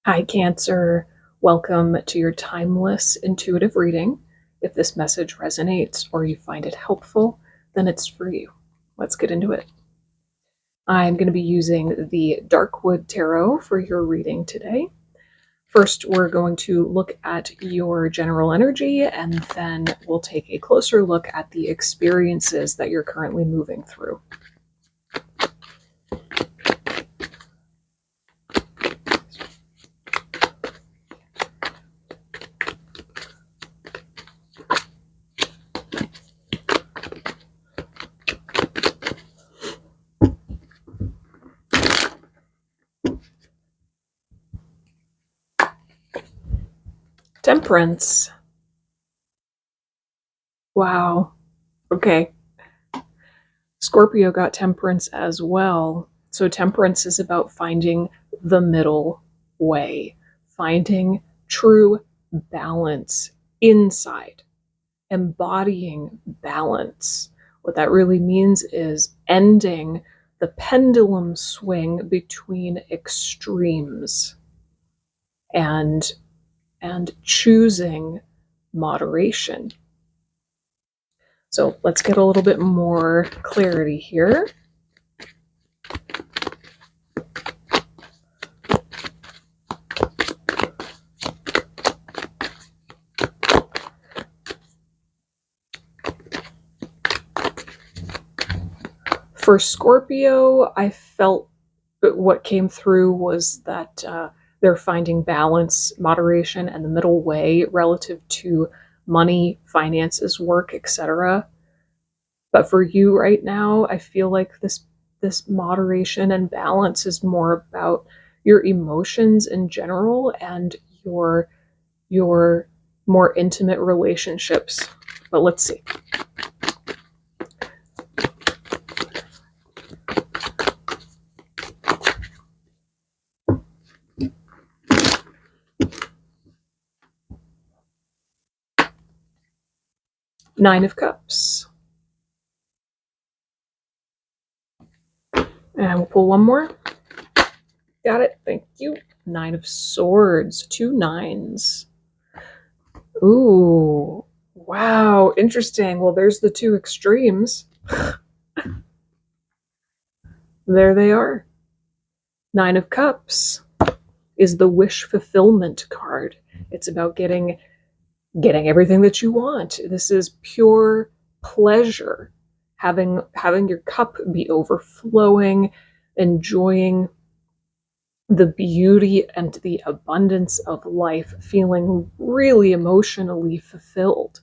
Hi, Cancer. Welcome to your timeless intuitive reading. If this message resonates or you find it helpful, then it's for you. Let's get into it. I'm going to be using the Darkwood Tarot for your reading today. First, we're going to look at your general energy, and then we'll take a closer look at the experiences that you're currently moving through. Temperance. Wow. Okay. Scorpio got Temperance as well. So Temperance is about finding the middle way, finding true balance inside, embodying balance. What that really means is ending the pendulum swing between extremes and choosing moderation. So let's get a little bit more clarity here. For Scorpio, I felt what came through was that they're finding balance, moderation, and the middle way relative to money, finances, work, etc. But for you right now, I feel like this moderation and balance is more about your emotions in general and your more intimate relationships. But let's see. Nine of Cups. And we'll pull one more. Got it. Thank you. Nine of Swords. Two nines. Ooh. Wow. Interesting. Well, there's the two extremes. There they are. Nine of Cups is the wish fulfillment card. It's about getting everything that you want. This is pure pleasure. Having your cup be overflowing, enjoying the beauty and the abundance of life, feeling really emotionally fulfilled.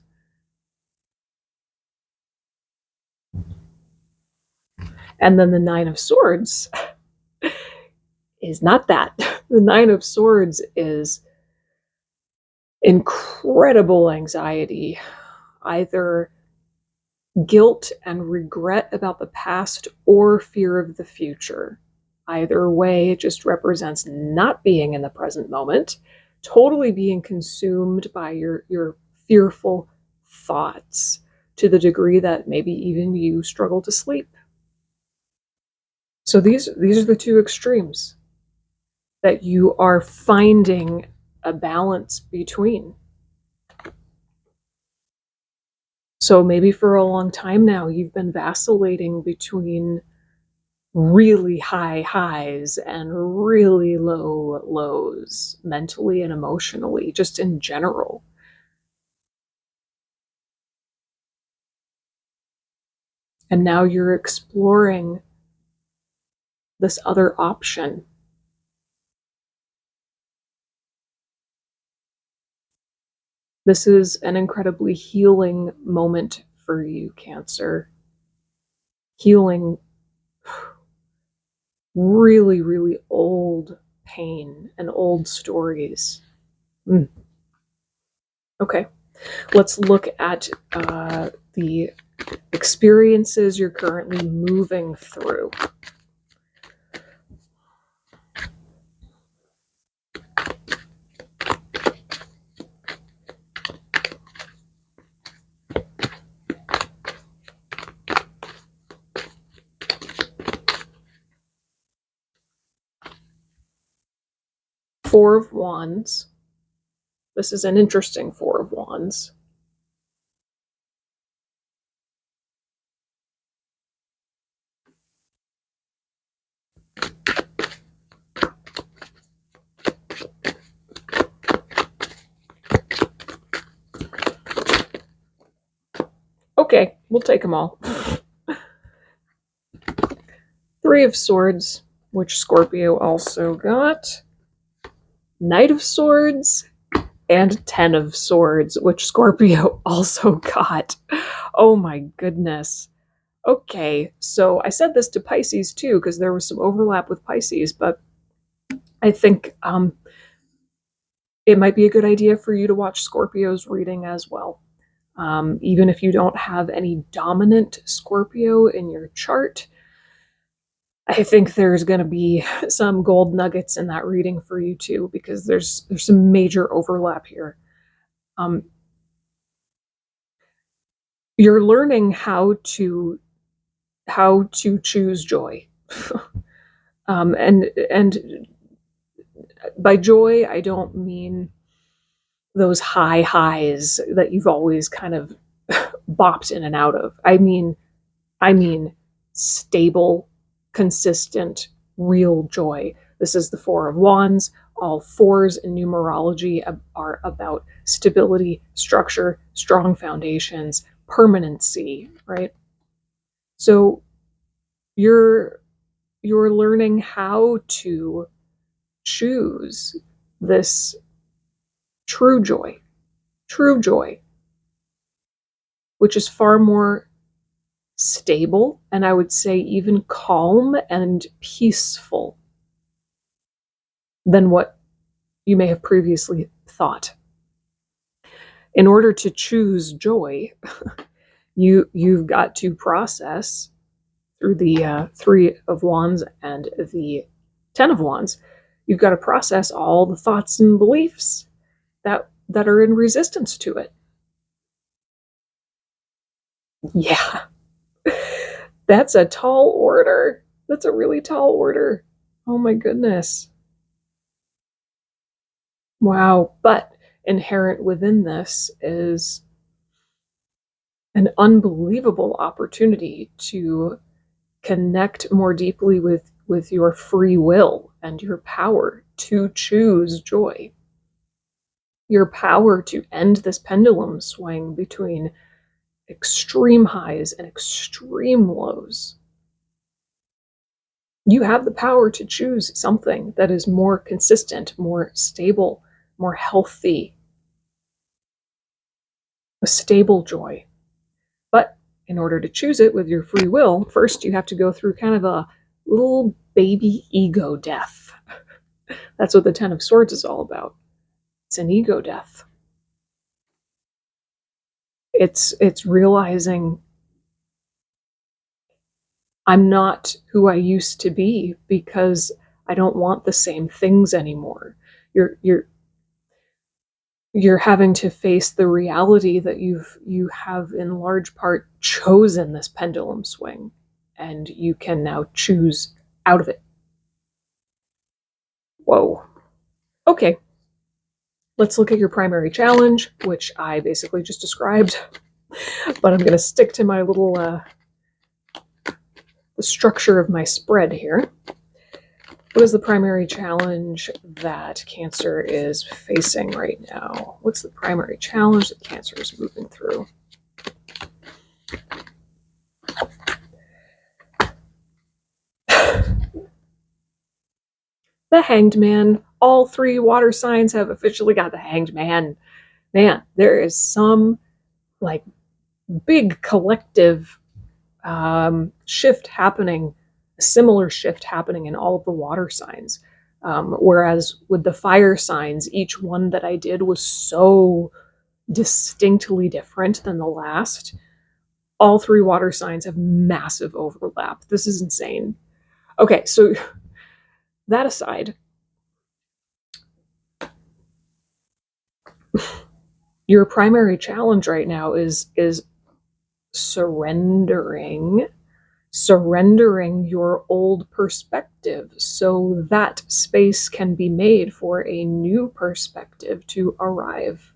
And then the Nine of Swords is not that. The Nine of Swords is incredible anxiety, either guilt and regret about the past or fear of the future. Either way, it just represents not being in the present moment, totally being consumed by your fearful thoughts to the degree that maybe even you struggle to sleep. So these are the two extremes that you are finding a balance between. So maybe for a long time now, you've been vacillating between really high highs and really low lows, mentally and emotionally, just in general. And now you're exploring this other option. This is an incredibly healing moment for you, Cancer. Healing really, really old pain and old stories. Okay, let's look at the experiences you're currently moving through. Four of Wands. This is an interesting Four of Wands. Okay, we'll take them all. Three of Swords, which Scorpio also got. Knight of Swords, and 10 of Swords, which Scorpio also got. Oh my goodness. Okay, so I said this to Pisces too, because there was some overlap with Pisces, but I think it might be a good idea for you to watch Scorpio's reading as well. Even if you don't have any dominant Scorpio in your chart, I think there's going to be some gold nuggets in that reading for you too, because there's some major overlap here. You're learning how to choose joy, and by joy I don't mean those high highs that you've always kind of bopped in and out of. I mean stable, consistent, real joy. This is the Four of Wands. All fours in numerology are about stability, structure, strong foundations, permanency, right? So you're learning how to choose this true joy, which is far more stable, and I would say even calm and peaceful than what you may have previously thought. In order to choose joy, you've got to process through the Three of Wands and the 10 of Wands. You've got to process all the thoughts and beliefs that are in resistance to it. Yeah. That's a tall order. That's a really tall order. Oh my goodness. Wow. But inherent within this is an unbelievable opportunity to connect more deeply with your free will and your power to choose joy. Your power to end this pendulum swing between extreme highs and extreme lows. You have the power to choose something that is more consistent, more stable, more healthy, a stable joy. But in order to choose it with your free will, first you have to go through kind of a little baby ego death. That's what the 10 of Swords is all about. It's an ego death. It's realizing I'm not who I used to be because I don't want the same things anymore. You're having to face the reality that you have in large part chosen this pendulum swing, and you can now choose out of it. Whoa. Okay. Let's look at your primary challenge, which I basically just described, but I'm going to stick to my little the structure of my spread here. What is the primary challenge that Cancer is facing right now? What's the primary challenge that Cancer is moving through? The Hanged Man. All three water signs have officially got the Hanged Man. Man, there is some like big collective shift happening, a similar shift happening in all of the water signs. Whereas with the fire signs, each one that I did was so distinctly different than the last. All three water signs have massive overlap. This is insane. Okay, so that aside, your primary challenge right now is surrendering surrendering your old perspective so that space can be made for a new perspective to arrive.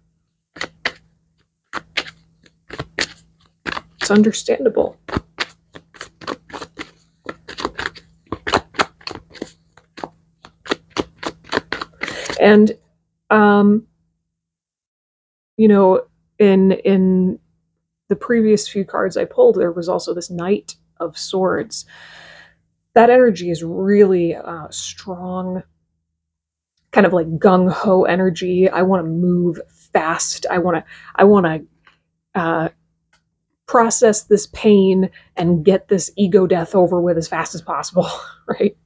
It's understandable. And you know, in the previous few cards I pulled, there was also this Knight of Swords. That energy is really strong, kind of like gung-ho energy. I want to move fast. I want to process this pain and get this ego death over with as fast as possible, right?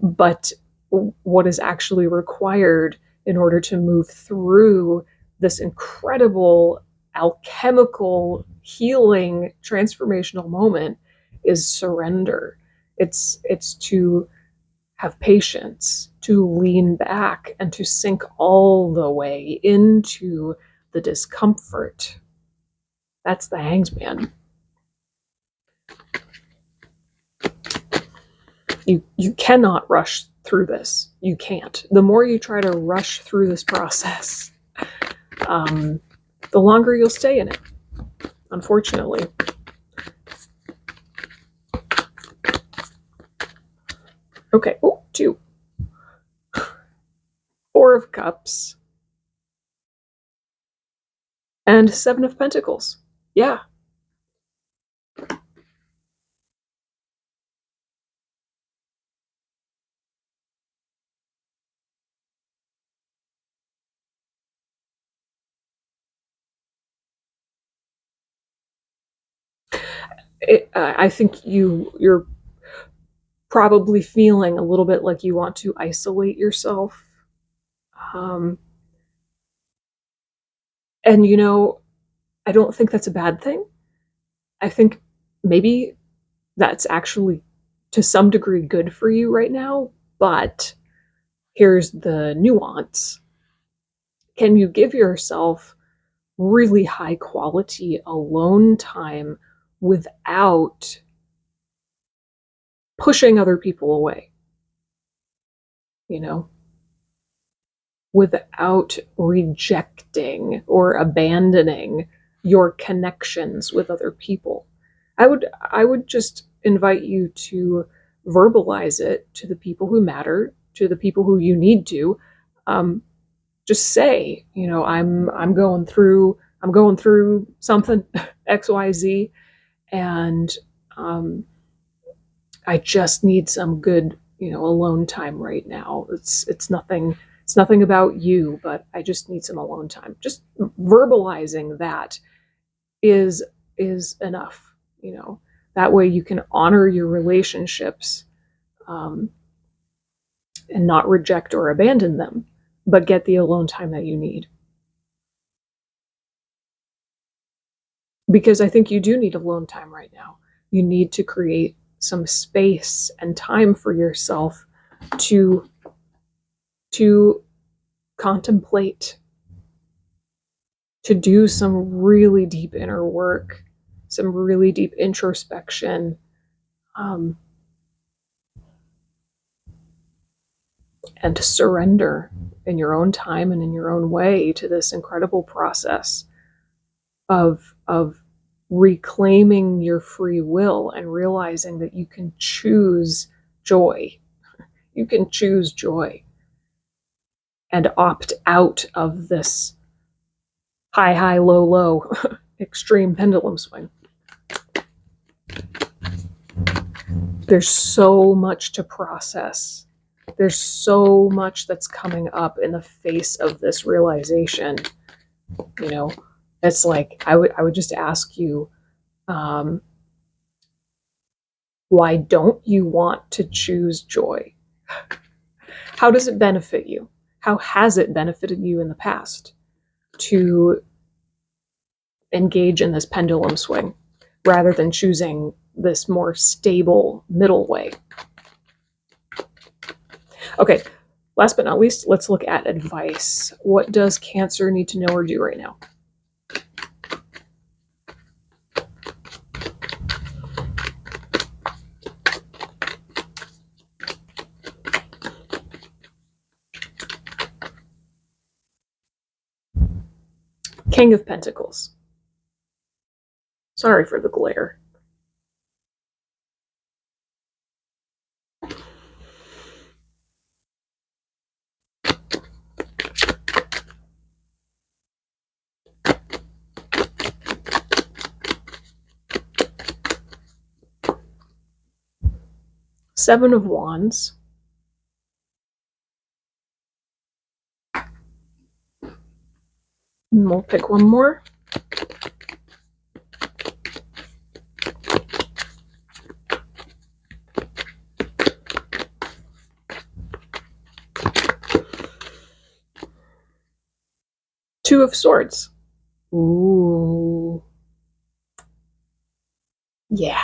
But what is actually required in order to move through this incredible alchemical healing transformational moment is surrender. It's to have patience, to lean back, and to sink all the way into the discomfort. That's the Hanged Man. You cannot rush through this. You can't. The more you try to rush through this process, the longer you'll stay in it, unfortunately. Okay, oh, 2. 4 of Cups. And 7 of Pentacles. Yeah. I think you're probably feeling a little bit like you want to isolate yourself. And I don't think that's a bad thing. I think maybe that's actually to some degree good for you right now, but here's the nuance. Can you give yourself really high quality alone time without pushing other people away? Without rejecting or abandoning your connections with other people. I would just invite you to verbalize it to the people who matter, to the people who you need to. Just say, I'm going through something XYZ, and I just need some good, alone time right now. It's nothing about you, but I just need some alone time. Just verbalizing that is enough. That way you can honor your relationships, and not reject or abandon them, but get the alone time that you need. Because I think you do need alone time right now. You need to create some space and time for yourself to contemplate, to do some really deep inner work, some really deep introspection, and to surrender in your own time and in your own way to this incredible process of reclaiming your free will and realizing that you can choose joy. You can choose joy and opt out of this high, low extreme pendulum swing. There's so much to process. There's so much that's coming up in the face of this realization. It's like I would just ask you, why don't you want to choose joy? How does it benefit you? How has it benefited you in the past to engage in this pendulum swing rather than choosing this more stable middle way? Okay, last but not least, let's look at advice. What does Cancer need to know or do right now? King of Pentacles. Sorry for the glare. Seven of Wands. And we'll pick one more. Two of Swords. Ooh. Yeah.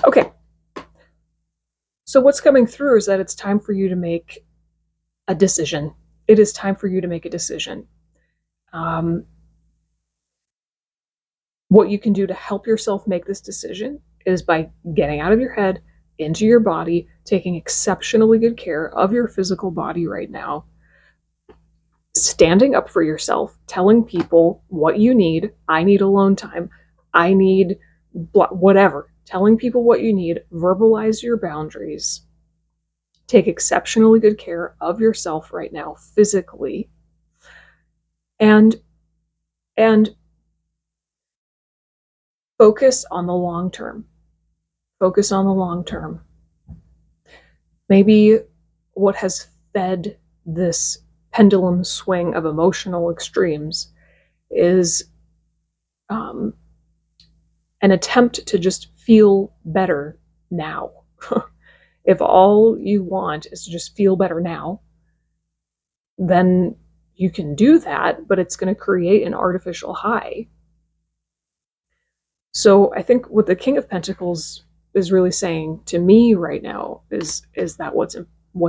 Okay. So what's coming through is that it's time for you to make a decision. It is time for you to make a decision. What you can do to help yourself make this decision is by getting out of your head, into your body, taking exceptionally good care of your physical body right now, standing up for yourself, telling people what you need. I need alone time. I need whatever. Telling people what you need. Verbalize your boundaries. Take exceptionally good care of yourself right now, physically. And focus on the long term. Focus on the long term. Maybe what has fed this pendulum swing of emotional extremes is an attempt to just feel better now. If all you want is to just feel better now, then you can do that, but it's going to create an artificial high. So I think what the King of Pentacles is really saying to me right now is that what's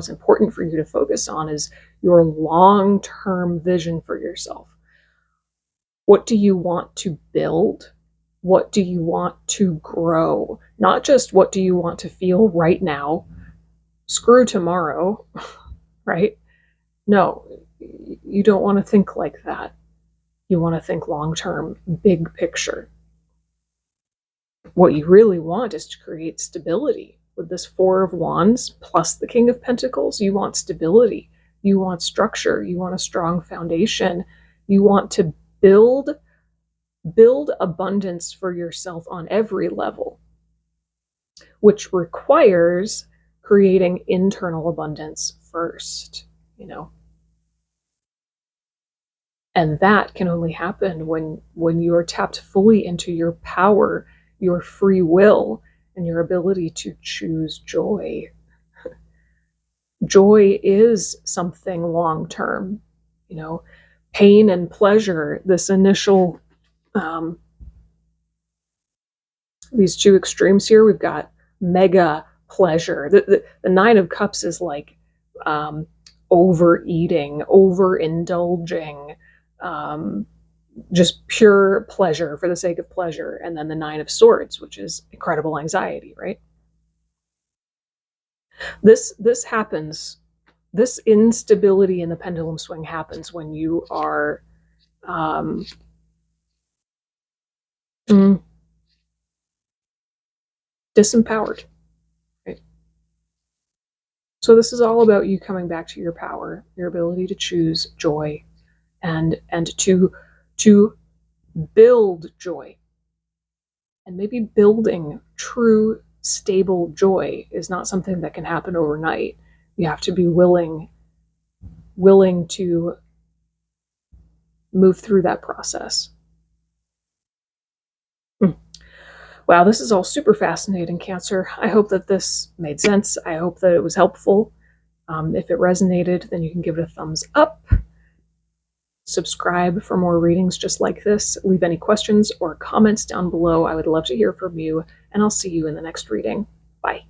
important for you to focus on is your long-term vision for yourself. What do you want to build? What do you want to grow? Not just what do you want to feel right now? Screw tomorrow, right? No, you don't want to think like that. You want to think long-term, big picture. What you really want is to create stability. With this Four of Wands plus the King of Pentacles, you want stability. You want structure. You want a strong foundation. You want to build abundance for yourself on every level, which requires creating internal abundance first, And that can only happen when you are tapped fully into your power, your free will, and your ability to choose joy. Joy is something long-term, pain and pleasure, this initial, these two extremes here. We've got mega pleasure. The Nine of Cups is like overeating, overindulging, just pure pleasure for the sake of pleasure. And then the Nine of Swords, which is incredible anxiety, right? This happens, this instability in the pendulum swing happens when you are disempowered, right? So this is all about you coming back to your power, your ability to choose joy, and to build joy. And maybe building true, stable joy is not something that can happen overnight. You have to be willing to move through that process. Wow, this is all super fascinating, Cancer. I hope that this made sense. I hope that it was helpful. If it resonated, then you can give it a thumbs up. Subscribe for more readings just like this. Leave any questions or comments down below. I would love to hear from you, and I'll see you in the next reading. Bye.